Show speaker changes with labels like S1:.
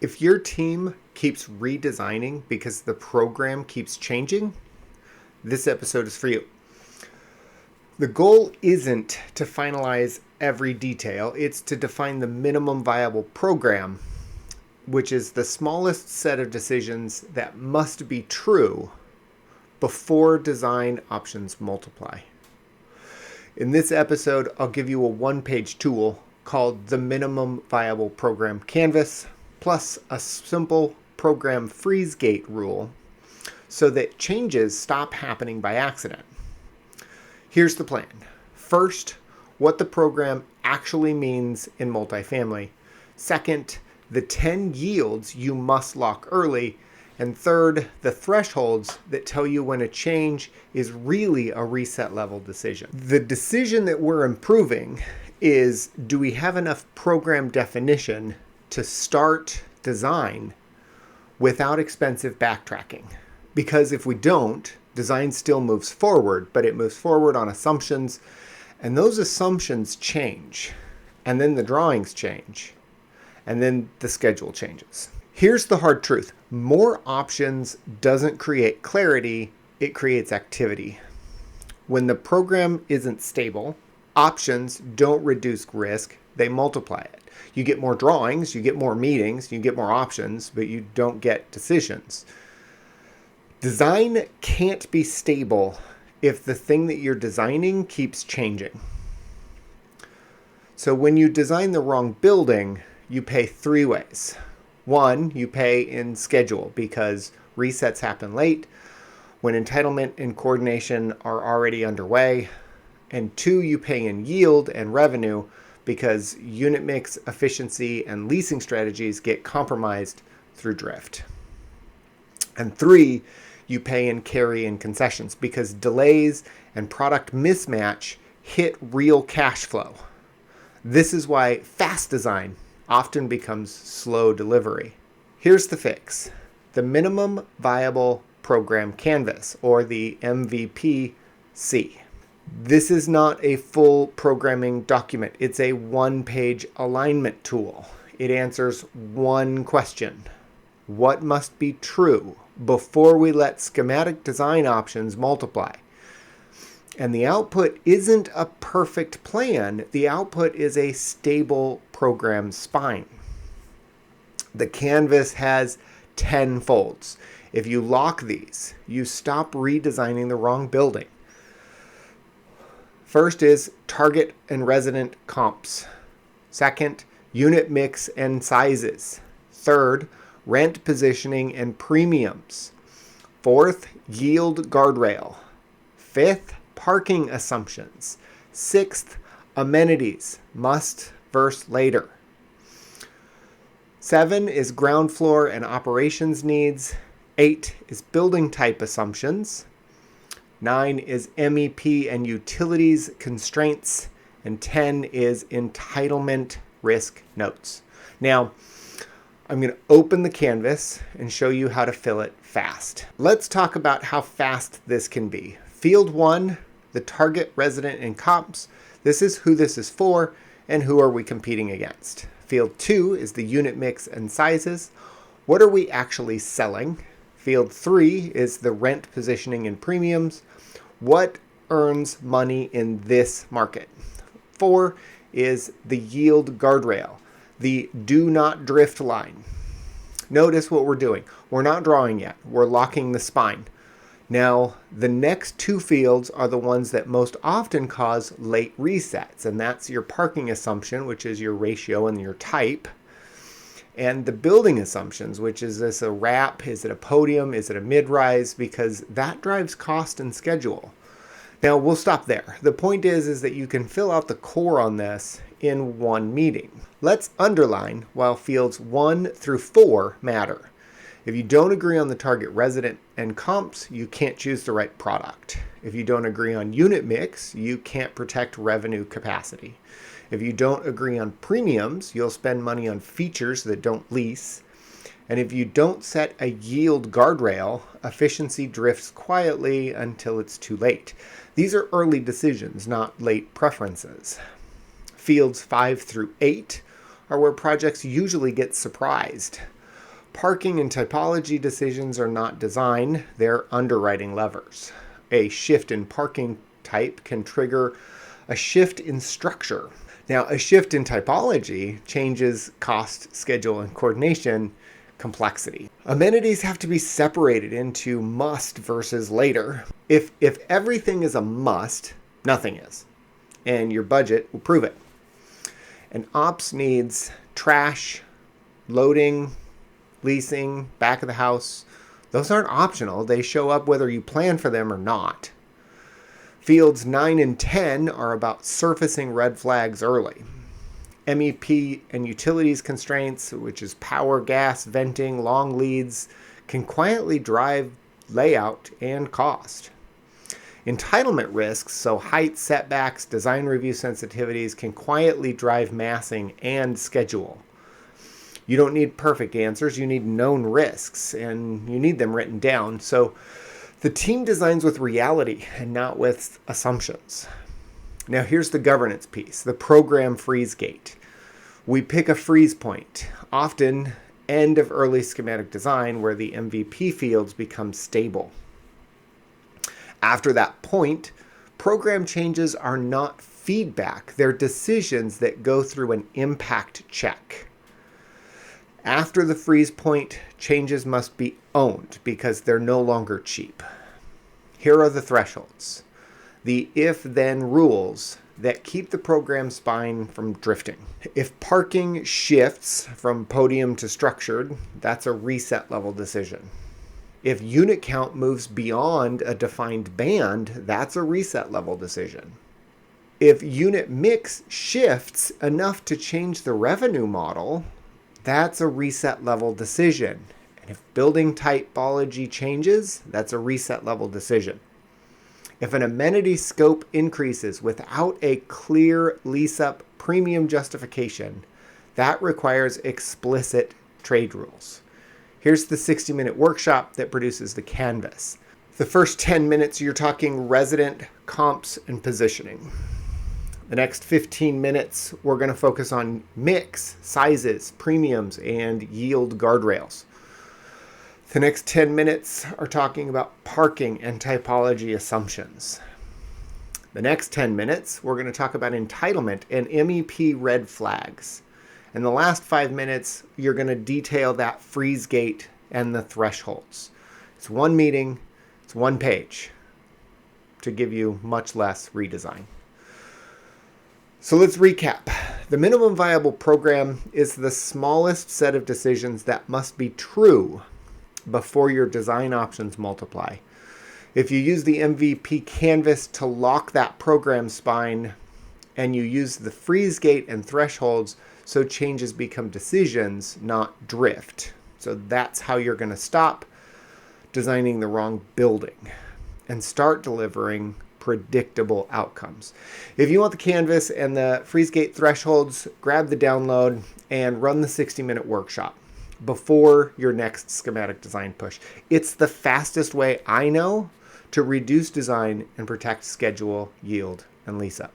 S1: If your team keeps redesigning because the program keeps changing, this episode is for you. The goal isn't to finalize every detail, it's to define the minimum viable program, which is the smallest set of decisions that must be true before design options multiply. In this episode, I'll give you a one-page tool called the Minimum Viable Program Canvas, plus a simple program freeze gate rule so that changes stop happening by accident. Here's the plan. First, what the program actually means in multifamily. Second, the 10 yields you must lock early. And third, the thresholds that tell you when a change is really a reset level decision. The decision that we're improving is, do we have enough program definition to start design without expensive backtracking? Because if we don't, design still moves forward, but it moves forward on assumptions, and those assumptions change, and then the drawings change, and then the schedule changes. Here's the hard truth. More options doesn't create clarity, it creates activity. When the program isn't stable, options don't reduce risk, they multiply it. You get more drawings, you get more meetings, you get more options, but you don't get decisions. Design can't be stable if the thing that you're designing keeps changing. So when you design the wrong building, you pay three ways. One, you pay in schedule because resets happen late, when entitlement and coordination are already underway. And two, you pay in yield and revenue because unit mix, efficiency, and leasing strategies get compromised through drift. And three, you pay in carry and concessions because delays and product mismatch hit real cash flow. This is why fast design often becomes slow delivery. Here's the fix. The Minimum Viable Program Canvas, or the MVP-C. This is not a full programming document. It's a one-page alignment tool. It answers one question. What must be true before we let schematic design options multiply? And the output isn't a perfect plan. The output is a stable program spine. The canvas has 10 folds. If you lock these, you stop redesigning the wrong building. First is target and resident comps. Second, unit mix and sizes. Third, rent positioning and premiums. Fourth, yield guardrail. Fifth, parking assumptions. Sixth, amenities, must versus later. 7 is ground floor and operations needs. 8 is building type assumptions. 9 is MEP and utilities constraints. And 10 is entitlement risk notes. Now, I'm going to open the canvas and show you how to fill it fast. Let's talk about how fast this can be. Field 1, the target, resident, and comps. This is who this is for and who are we competing against. Field 2 is the unit mix and sizes. What are we actually selling? Field 3 is the rent positioning and premiums. What earns money in this market? 4 is the yield guardrail, the do not drift line. Notice what we're doing. We're not drawing yet. We're locking the spine. Now, the next two fields are the ones that most often cause late resets, and that's your parking assumption, which is your ratio and your type, and the building assumptions, which is this a wrap, is it a podium, is it a mid-rise, because that drives cost and schedule. Now, we'll stop there. The point is that you can fill out the core on this in one meeting. Let's underline while fields 1 through 4 matter. If you don't agree on the target resident and comps, you can't choose the right product. If you don't agree on unit mix, you can't protect revenue capacity. If you don't agree on premiums, you'll spend money on features that don't lease. And if you don't set a yield guardrail, efficiency drifts quietly until it's too late. These are early decisions, not late preferences. Fields 5 through 8 are where projects usually get surprised. Parking and typology decisions are not design, they're underwriting levers. A shift in parking type can trigger a shift in structure. Now, a shift in typology changes cost, schedule, and coordination complexity. Amenities have to be separated into must versus later. If everything is a must, nothing is, and your budget will prove it. And ops needs trash, loading, leasing, back of the house. Those aren't optional. They show up whether you plan for them or not. Fields 9 and 10 are about surfacing red flags early. MEP and utilities constraints, which is power, gas, venting, long leads, can quietly drive layout and cost. Entitlement risks, so height, setbacks, design review sensitivities, can quietly drive massing and schedule. You don't need perfect answers, you need known risks, and you need them written down. So the team designs with reality and not with assumptions. Now here's the governance piece, the program freeze gate. We pick a freeze point, often end of early schematic design, where the MVP fields become stable. After that point, program changes are not feedback, they're decisions that go through an impact check. After the freeze point, changes must be owned because they're no longer cheap. Here are the thresholds, the if-then rules that keep the program spine from drifting. If parking shifts from podium to structured, that's a reset level decision. If unit count moves beyond a defined band, that's a reset level decision. If unit mix shifts enough to change the revenue model, that's a reset level decision. And if building typology changes, that's a reset level decision. If an amenity scope increases without a clear lease-up premium justification, that requires explicit trade rules. Here's the 60-minute workshop that produces the canvas. The first 10 minutes, you're talking resident, comps, and positioning. The next 15 minutes, we're going to focus on mix, sizes, premiums, and yield guardrails. The next 10 minutes are talking about parking and typology assumptions. The next 10 minutes, we're going to talk about entitlement and MEP red flags. And the last 5 minutes, you're going to detail that freeze gate and the thresholds. It's one meeting, it's one page to give you much less redesign. So let's recap. The minimum viable program is the smallest set of decisions that must be true before your design options multiply. If you use the MVP canvas to lock that program spine, and you use the freeze gate and thresholds so changes become decisions, not drift. So that's how you're going to stop designing the wrong building and start delivering predictable outcomes. If you want the canvas and the freeze gate thresholds, grab the download and run the 60-minute workshop before your next schematic design push. It's the fastest way I know to reduce design and protect schedule, yield, and lease up.